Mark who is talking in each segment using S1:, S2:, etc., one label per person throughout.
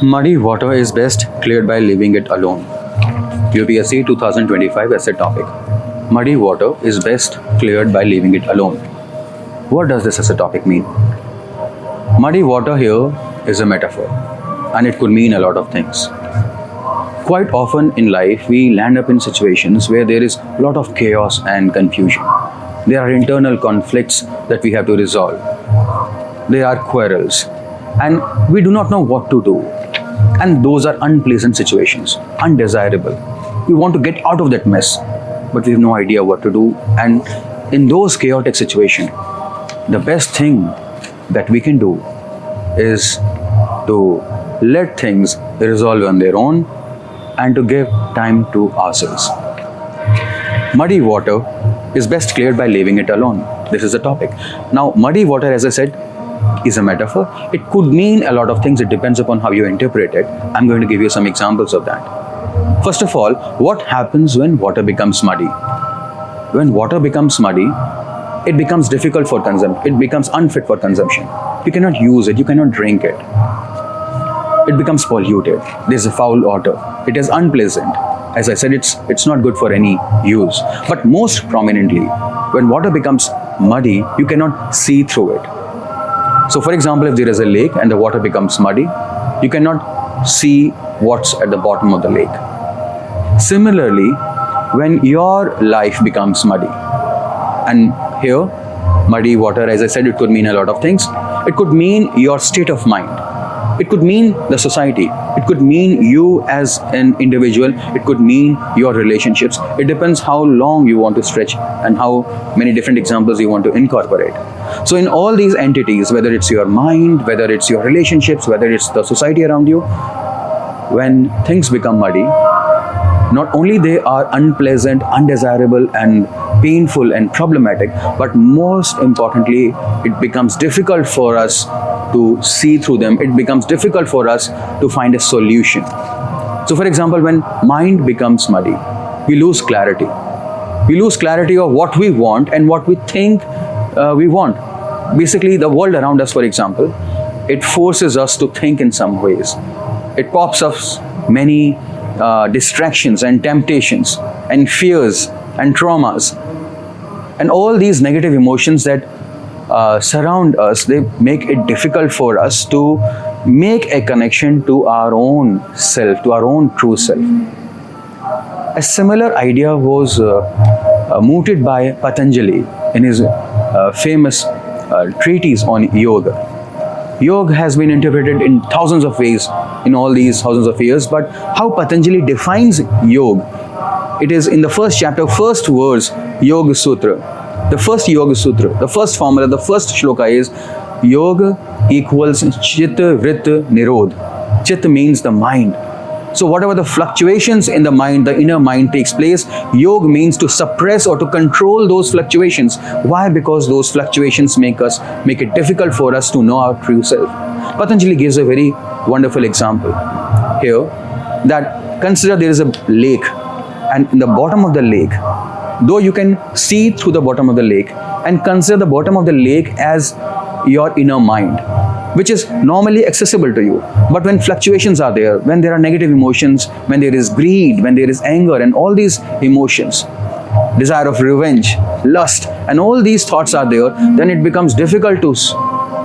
S1: Muddy water is best cleared by leaving it alone. UPSC 2025 essay topic. Muddy water is best cleared by leaving it alone. What does this essay topic mean? Muddy water here is a metaphor, and it could mean a lot of things. Quite often in life, we land up in situations where there is a lot of chaos and confusion. There are internal conflicts that we have to resolve. There are quarrels, and we do not know what to do. And those are unpleasant situations, undesirable. We want to get out of that mess, but we have no idea what to do. And in those chaotic situations, the best thing that we can do is to let things resolve on their own and to give time to ourselves. Muddy water is best cleared by leaving it alone. This is the topic. Now, muddy water, as I said, is a metaphor. It could mean a lot of things. It depends upon how you interpret it. I'm going to give you some examples of that. First of all, what happens when water becomes muddy? When water becomes muddy, it becomes difficult for consumption. It becomes unfit for consumption. You cannot use it. You cannot drink it. It becomes polluted. There's a foul odor. It is unpleasant. As I said, it's not good for any use. But most prominently, when water becomes muddy, you cannot see through it. So for example, if there is a lake and the water becomes muddy, you cannot see what's at the bottom of the lake. Similarly, when your life becomes muddy, and here, muddy water, as I said, it could mean a lot of things. It could mean your state of mind. It could mean the society. It could mean you as an individual. It could mean your relationships. It depends how long you want to stretch and how many different examples you want to incorporate. So in all these entities, whether it's your mind, whether it's your relationships, whether it's the society around you, when things become muddy, not only they are unpleasant, undesirable and painful and problematic, but most importantly, it becomes difficult for us to see through them. It becomes difficult for us to find a solution. So for example, when mind becomes muddy, we lose clarity. We lose clarity of what we want and what we think we want. Basically, the world around us, for example, it forces us to think in some ways. It pops up many distractions and temptations and fears and traumas. And all these negative emotions that surround us, they make it difficult for us to make a connection to our own self, to our own true self. A similar idea was mooted by Patanjali in his famous treatise on yoga. Yoga has been interpreted in thousands of ways in all these thousands of years, but how Patanjali defines yoga, it is in the first chapter, first verse, Yoga Sutra. The first Yoga Sutra, the first formula, the first shloka is Yoga equals Chitta Vritta Nirodh. Chitta means the mind. So whatever the fluctuations in the mind, the inner mind takes place, yoga means to suppress or to control those fluctuations. Why? Because those fluctuations make it difficult for us to know our true self. Patanjali gives a very wonderful example here, that consider there is a lake, and in the bottom of the lake, though you can see through the bottom of the lake, and consider the bottom of the lake as your inner mind, which is normally accessible to you. But when fluctuations are there, when there are negative emotions, when there is greed, when there is anger and all these emotions, desire of revenge, lust, and all these thoughts are there, then it becomes difficult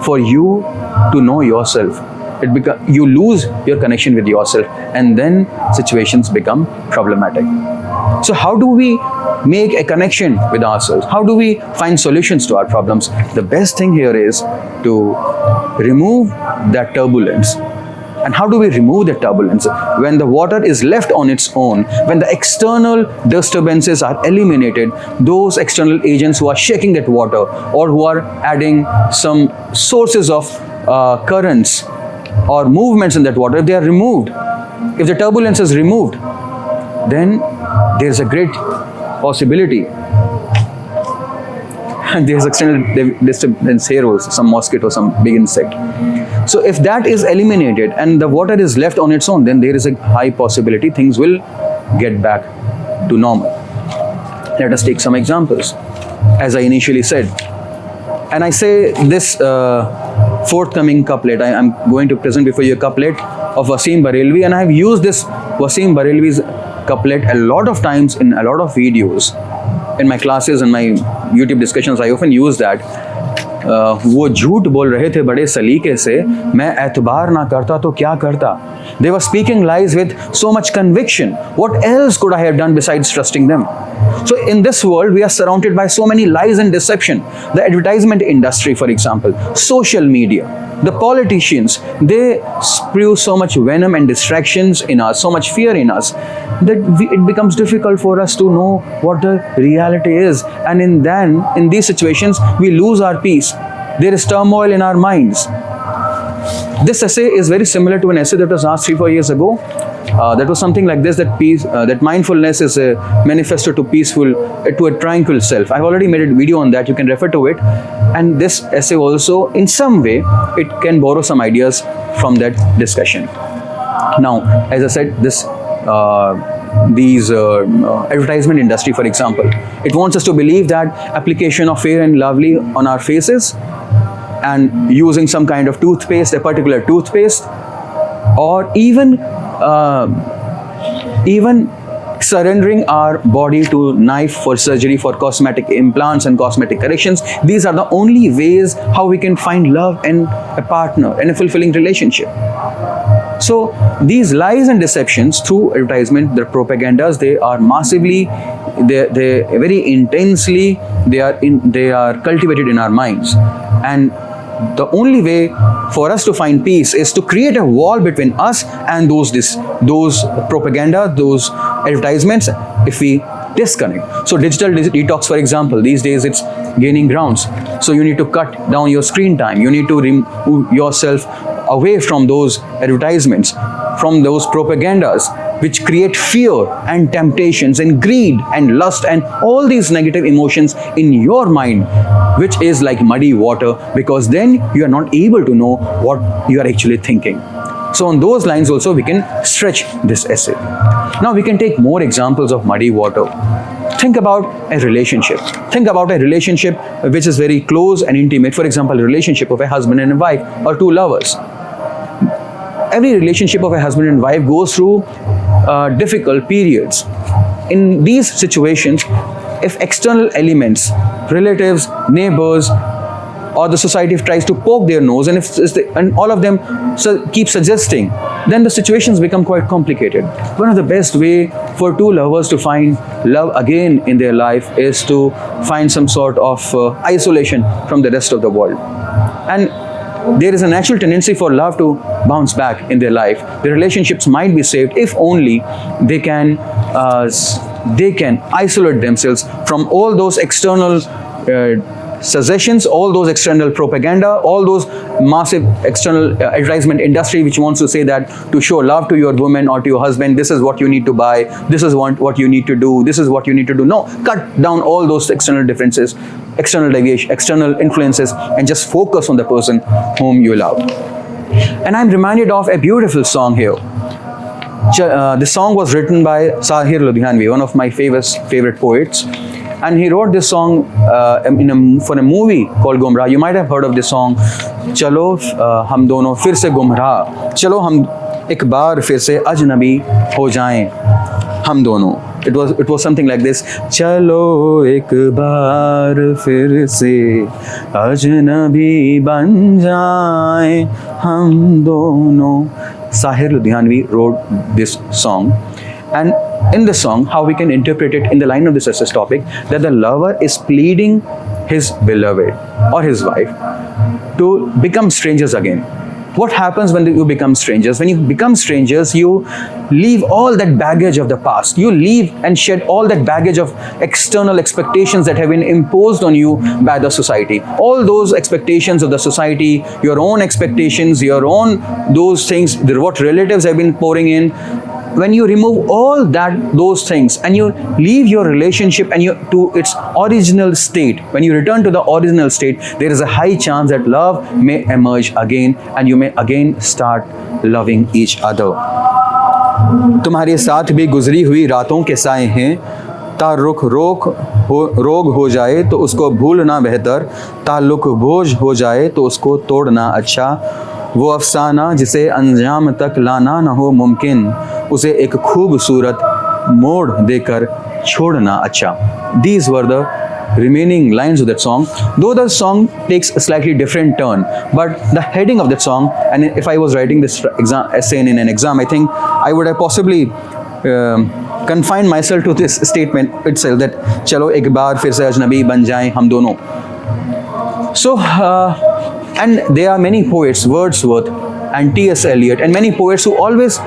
S1: for you to know yourself. You lose your connection with yourself, and then situations become problematic. So how do we make a connection with ourselves? How do we find solutions to our problems? The best thing here is to remove that turbulence. And how do we remove the turbulence? When the water is left on its own, when the external disturbances are eliminated, those external agents who are shaking that water or who are adding some sources of currents or movements in that water, if they are removed, if the turbulence is removed, then there is a great possibility. There is external disturbance here also, some mosquito, some big insect. So if that is eliminated and the water is left on its own, then there is a high possibility things will get back to normal. Let us take some examples. As I initially said, and I say this forthcoming couplet, I am going to present before you a couplet of Wasim Barelvi, and I have used this Wasim Barelvi's couplet a lot of times in a lot of videos. In my classes and my YouTube discussions, I often use that. वो झूठ बोल रहे थे बड़े सलीके से, मैं एतबार ना करता तो क्या करता. They were speaking lies with so much conviction. What else could I have done besides trusting them? So in this world, we are surrounded by so many lies and deception. The advertisement industry, for example, social media, the politicians, they spew so much venom and distractions in us, so much fear in us, that it becomes difficult for us to know what the reality is. And in these situations, we lose our peace. There is turmoil in our minds. This essay is very similar to an essay that was asked 3-4 years ago. That was something like this: that peace, that mindfulness is a manifesto to a tranquil self. I've already made a video on that. You can refer to it. And this essay also, in some way, it can borrow some ideas from that discussion. Now, as I said, these advertisement industry, for example, it wants us to believe that application of Fair and Lovely on our faces, and using some kind of toothpaste, a particular toothpaste, or even surrendering our body to knife for surgery, for cosmetic implants and cosmetic corrections. These are the only ways how we can find love and a partner and a fulfilling relationship. So these lies and deceptions through advertisement, the propagandas, they are massively, they very intensely, they are cultivated in our minds. And the only way for us to find peace is to create a wall between us and those propaganda, those advertisements, if we disconnect. So digital detox, for example, these days it's gaining grounds. So you need to cut down your screen time. You need to remove yourself away from those advertisements, from those propagandas which create fear and temptations and greed and lust and all these negative emotions in your mind, which is like muddy water, because then you are not able to know what you are actually thinking. So on those lines also we can stretch this essay. Now we can take more examples of muddy water. Think about a relationship. Think about a relationship which is very close and intimate. For example, a relationship of a husband and a wife, or two lovers. Every relationship of a husband and wife goes through difficult periods. In these situations, if external elements, relatives, neighbors, or the society tries to poke their nose, and all of them keep suggesting, then the situations become quite complicated. One of the best way for two lovers to find love again in their life is to find some sort of isolation from the rest of the world. And there is a natural tendency for love to bounce back in their life. The relationships might be saved if only they can isolate themselves from all those external suggestions, all those external propaganda, all those massive external advertisement industry which wants to say that to show love to your woman or to your husband, this is what you need to buy, this is what you need to do, this is what you need to do. No, cut down all those external differences, external deviation, external influences, and just focus on the person whom you love. And I'm reminded of a beautiful song here. The song was written by Sahir Ludhianvi, one of my favorite poets. And he wrote this song for a movie called Gumrah. You might have heard of this song. Chalo hum dono fir se gumrah. Chalo hum ek baar fir se ajnabi ho jaएं hum dono. It was something like this. Chalo ek baar fir se ajnabi ban jaएं hum dono. Sahir Ludhianvi wrote this song. And in the song, how we can interpret it in the line of this essay topic, that the lover is pleading his beloved or his wife to become strangers again. What happens when you become strangers? When you become strangers, you leave all that baggage of the past. You leave and shed all that baggage of external expectations that have been imposed on you by the society. All those expectations of the society, your own expectations, your own those things, what relatives have been pouring in. When you remove all those things and you leave your relationship and to its original state, when you return to the original state, there is a high chance that love may emerge again and you may again start loving each other. तुम्हारे साथ भी गुजरी हुई रातों के साए हैं, तारुख रोग हो जाए तो उसको भूलना बेहतर, ताल्लुक बोझ हो जाए तो उसको तोड़ना अच्छा, वो अफसाना जिसे अंजाम तक लाना न हो मुमकिन, उसे एक खूबसूरत मोड़ देकर छोड़ना अच्छा. These were the remaining lines of that song, though the song takes a slightly different turn, but the heading of that song, and if I was writing this essay in an exam, I think I would have possibly confined myself to this statement itself, that chalo ek baar fir se ajnabi ban jaye hum dono. So and there are many poets, Wordsworth and T.S. Eliot, and many poets who always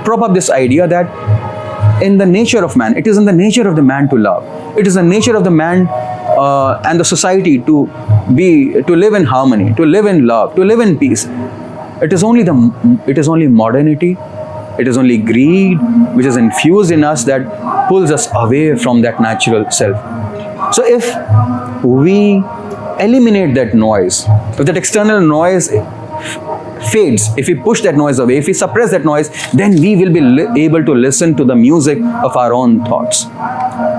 S1: prop up this idea that in the nature of man, it is in the nature of the man to love. It is the nature of the man and the society to live in harmony, to live in love, to live in peace. It is only modernity, it is only greed which is infused in us that pulls us away from that natural self. So if we eliminate that noise, if that external noise fades, if we push that noise away, if we suppress that noise, then we will be able to listen to the music of our own thoughts.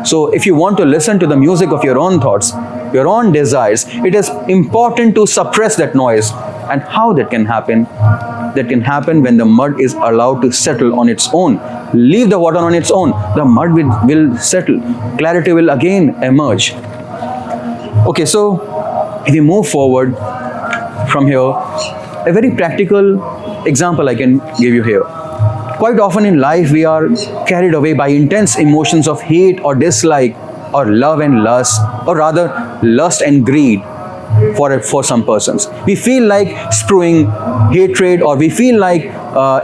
S1: So if you want to listen to the music of your own thoughts, your own desires, it is important to suppress that noise. And how that can happen? That can happen when the mud is allowed to settle on its own. Leave the water on its own. The mud will settle. Clarity will again emerge. Okay, so if we move forward from here, a very practical example I can give you here. Quite often in life, we are carried away by intense emotions of hate or dislike, or love and lust, or rather lust and greed for some persons. We feel like spewing hatred, or we feel like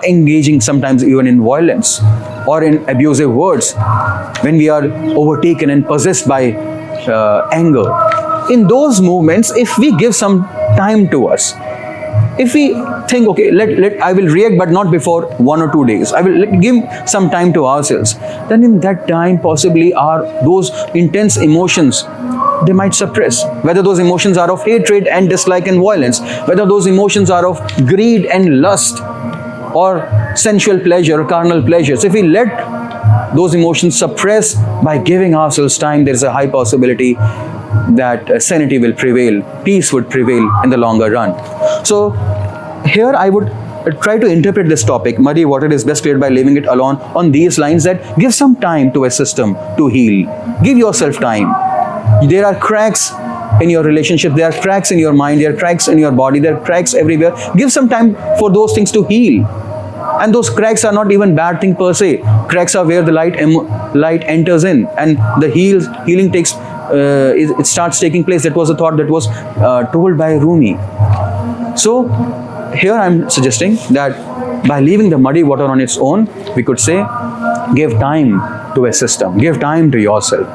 S1: engaging sometimes even in violence or in abusive words when we are overtaken and possessed by anger. In those moments, if we give some time to us, if we think, okay, I will react, but not before 1 or 2 days. I will give some time to ourselves. Then in that time, possibly those intense emotions, they might suppress. Whether those emotions are of hatred and dislike and violence, whether those emotions are of greed and lust, or sensual pleasure or carnal pleasures. If we let those emotions suppress by giving ourselves time, there is a high possibility that sanity will prevail, peace would prevail in the longer run. So here I would try to interpret this topic, muddy water is best cleared by leaving it alone, on these lines, that give some time to a system to heal. Give yourself time. There are cracks in your relationship, there are cracks in your mind, there are cracks in your body, there are cracks everywhere. Give some time for those things to heal. And those cracks are not even bad thing per se. Cracks are where the light enters in, and the healing takes it starts taking place. That was a thought that was told by Rumi. So here I'm suggesting that by leaving the muddy water on its own, we could say, give time to a system, give time to yourself.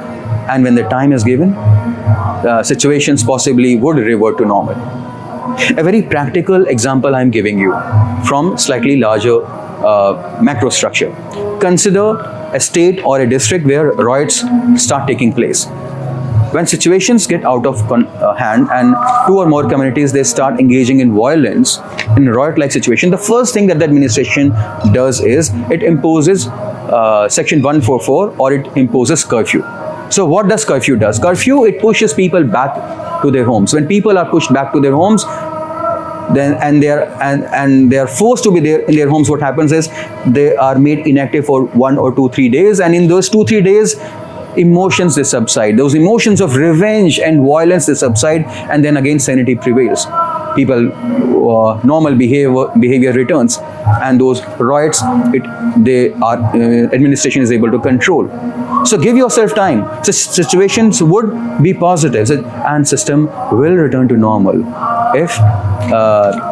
S1: And when the time is given, situations possibly would revert to normal. A very practical example I'm giving you from slightly larger macro structure. Consider a state or a district where riots start taking place. When situations get out of hand and 2 or more communities, they start engaging in violence, in a riot-like situation, the first thing that the administration does is it imposes Section 144, or it imposes curfew. So what does curfew does? Curfew, it pushes people back to their homes. When people are pushed back to their homes, then and they are forced to be there in their homes, what happens is they are made inactive for 1 or 2, 3 days, and in those 2, 3 days, emotions they subside. Those emotions of revenge and violence they subside, and then again sanity prevails. People normal behavior returns, and those riots administration is able to control. So give yourself time. So situations would be positive, and system will return to normal if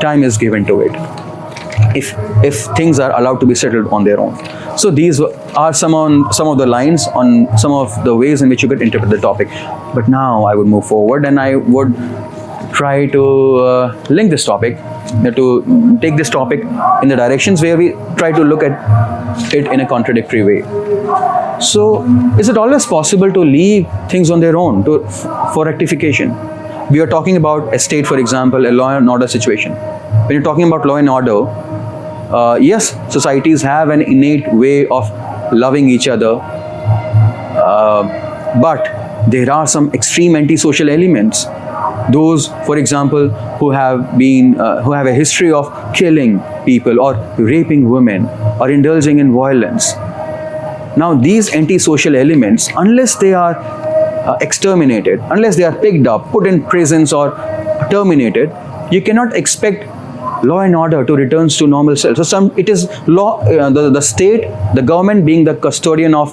S1: time is given to it, if things are allowed to be settled on their own. So these are some of the lines on some of the ways in which you could interpret the topic. But now I would move forward, and I would try to link this topic, to take this topic in the directions where we try to look at it in a contradictory way. So is it always possible to leave things on their own for rectification? We are talking about a state, for example, a law and order situation. When you're talking about law and order, yes, societies have an innate way of loving each other, but there are some extreme antisocial elements. Those, for example, who have a history of killing people or raping women or indulging in violence. Now, these antisocial elements, unless they are exterminated, unless they are picked up, put in prisons or terminated, you cannot expect law and order to return to normal self. So it is law, the state, the government being the custodian of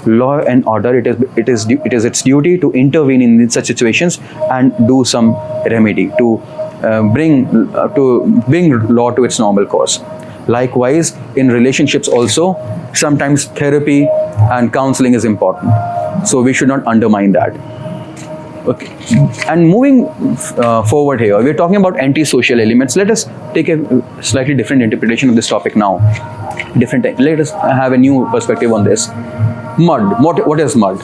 S1: law and order. It is its duty to intervene in such situations and do some remedy to bring law to its normal course. Likewise, in relationships also, sometimes therapy and counseling is important. So we should not undermine that. Okay. And moving forward here, we're talking about antisocial elements. Let us take a slightly different interpretation of this topic now. Let us have a new perspective on this. Mud. What is mud?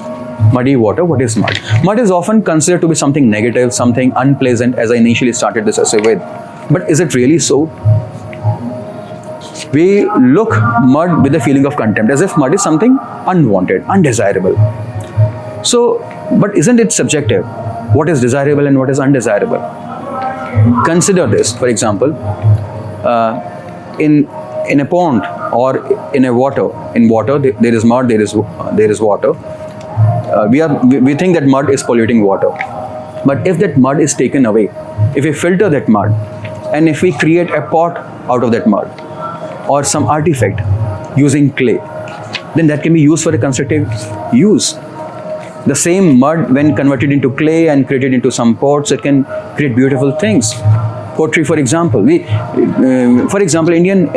S1: Muddy water. What is mud? Mud is often considered to be something negative, something unpleasant, as I initially started this essay with. But is it really so? We look mud with a feeling of contempt, as if mud is something unwanted, undesirable. So, but isn't it subjective? What is desirable and what is undesirable? Consider this, for example, in a pond or in water, there is mud, there is water. We think that mud is polluting water. But if that mud is taken away, if we filter that mud, and if we create a pot out of that mud, or some artifact using clay, then that can be used for a constructive use. The same mud, when converted into clay and created into some pots, it can create beautiful things. Pottery, for example. Indian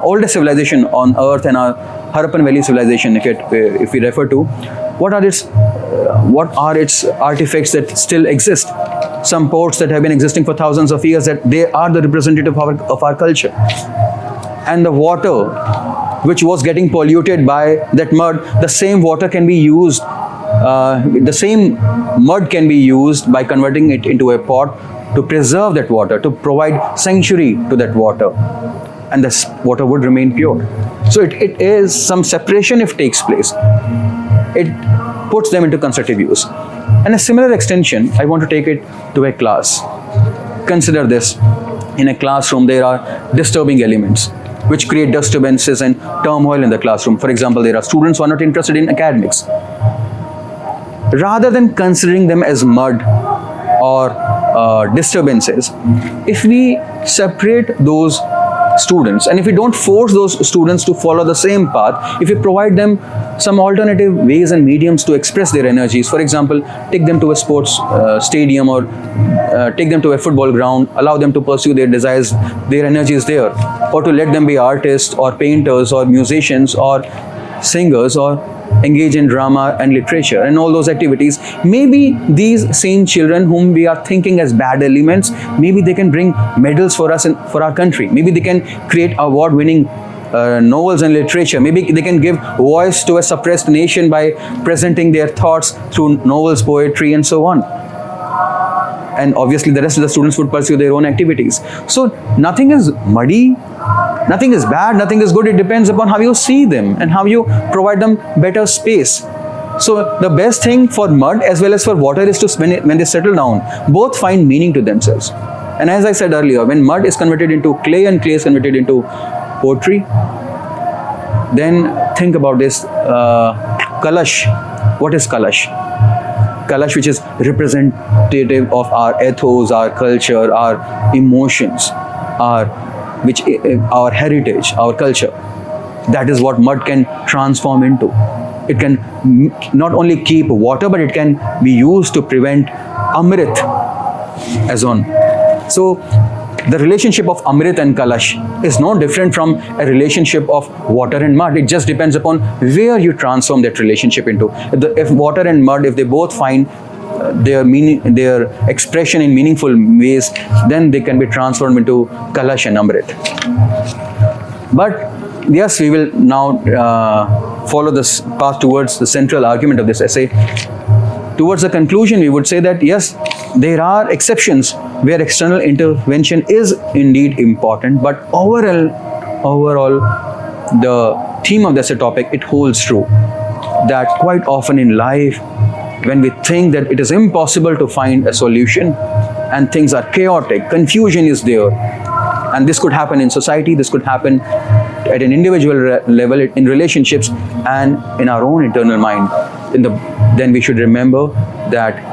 S1: oldest civilization on earth and our Harappan Valley civilization, if we refer to, what are its artifacts that still exist? Some pots that have been existing for thousands of years, that they are the representative of our culture. And the water, which was getting polluted by that mud, the same water can be used, the same mud can be used by converting it into a pot to preserve that water, to provide sanctuary to that water, and this water would remain pure. So it is some separation if takes place. It puts them into constructive use. And a similar extension, I want to take it to a class. Consider this. In a classroom, there are disturbing elements which create disturbances and turmoil in the classroom. For example, there are students who are not interested in academics. Rather than considering them as mud or disturbances, if we separate those students, and if we don't force those students to follow the same path, if we provide them some alternative ways and mediums to express their energies, for example, take them to a sports stadium, or take them to a football ground, allow them to pursue their desires, their energies there, or to let them be artists or painters or musicians or singers, or engage in drama and literature and all those activities, maybe these same children whom we are thinking as bad elements, maybe they can bring medals for us and for our country. Maybe they can create award-winning novels and literature. Maybe they can give voice to a suppressed nation by presenting their thoughts through novels, poetry, and so on. And obviously the rest of the students would pursue their own activities. So nothing is muddy, nothing is bad, nothing is good. It depends upon how you see them and how you provide them better space. So the best thing for mud as well as for water is to, when they settle down, both find meaning to themselves. And as I said earlier, when mud is converted into clay and clay is converted into pottery, then think about this. Kalash. What is Kalash? Kalash, which is representative of our ethos, our culture, our emotions, our heritage, our culture. That is what mud can transform into. It can not only keep water, but it can be used to prevent Amrit as on. So the relationship of Amrit and Kalash is no different from a relationship of water and mud. It just depends upon where you transform that relationship into. If water and mud, if they both find their expression in meaningful ways, then they can be transformed into Kalash and Amrit. But yes, we will now follow this path towards the central argument of this essay. Towards the conclusion, we would say that yes, there are exceptions where external intervention is indeed important, but overall, the theme of this topic, it holds true. that quite often in life, when we think that it is impossible to find a solution and things are chaotic, confusion is there, and this could happen in society, this could happen at an individual level, in relationships, and in our own internal mind, then we should remember that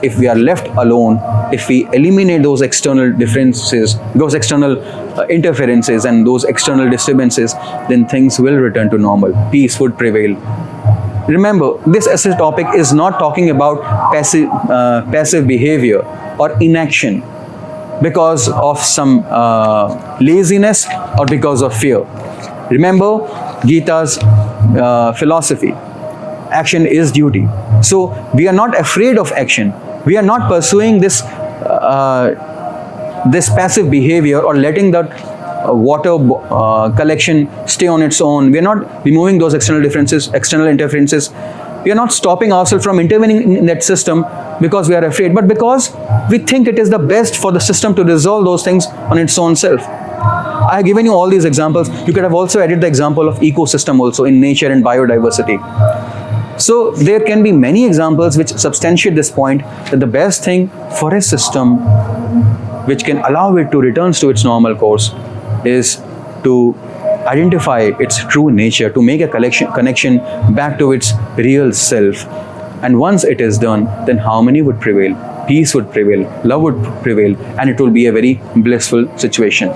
S1: if we are left alone, if we eliminate those external differences, those external interferences and those external disturbances, then things will return to normal. Peace would prevail. Remember, this essay topic is not talking about passive behavior or inaction because of some laziness or because of fear. Remember Gita's philosophy. Action is duty. So we are not afraid of action. We are not pursuing this passive behavior or letting that water collection stay on its own. We are not removing those external differences, external interferences. We are not stopping ourselves from intervening in that system because we are afraid, but because we think it is the best for the system to resolve those things on its own self. I have given you all these examples. You could have also added the example of ecosystem also in nature and biodiversity. So there can be many examples which substantiate this point, that the best thing for a system which can allow it to return to its normal course is to identify its true nature, to make a connection back to its real self. And once it is done, then harmony would prevail, peace would prevail, love would prevail, and it will be a very blissful situation.